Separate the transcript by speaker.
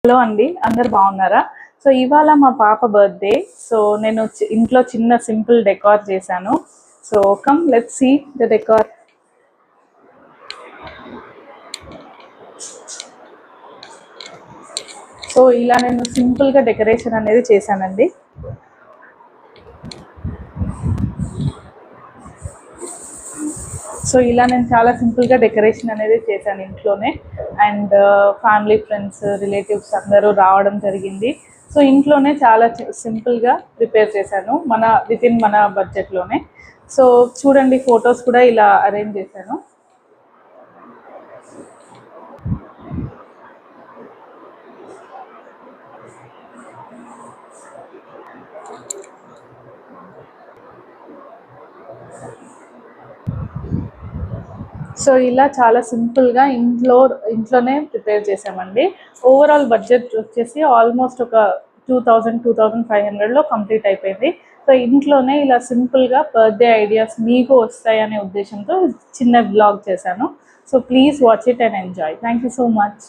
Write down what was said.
Speaker 1: Hello అండి, అందరు బాగున్నారా? సో ఇవాళ మా పాప బర్త్డే. సో నేను ఇంట్లో చిన్న సింపుల్ డెకార్ చేశాను. So come let's see the decor. So ఇలా నేను సింపుల్గా డెకరేషన్ అనేది చేశానండి. సో ఇలా నేను చాలా సింపుల్గా డెకరేషన్ అనేది చేశాను ఇంట్లోనే. అండ్ ఫ్యామిలీ, ఫ్రెండ్స్, రిలేటివ్స్ అందరూ రావడం జరిగింది. సో ఇంట్లోనే చాలా సింపుల్గా ప్రిపేర్ చేశాను, వితిన్ మన బడ్జెట్లోనే. సో చూడండి, ఫొటోస్ కూడా ఇలా అరేంజ్ చేశాను. సో ఇలా చాలా సింపుల్గా ఇంట్లోనే ప్రిపేర్ చేసామండి. ఓవరాల్ బడ్జెట్ వచ్చేసి ఆల్మోస్ట్ ఒక 2500లో కంప్లీట్ అయిపోయింది. సో ఇంట్లోనే ఇలా సింపుల్గా బర్త్డే ఐడియాస్ మీకు వస్తాయనే ఉద్దేశంతో చిన్న వ్లాగ్ చేశాను. So please watch it and enjoy. Thank you so much.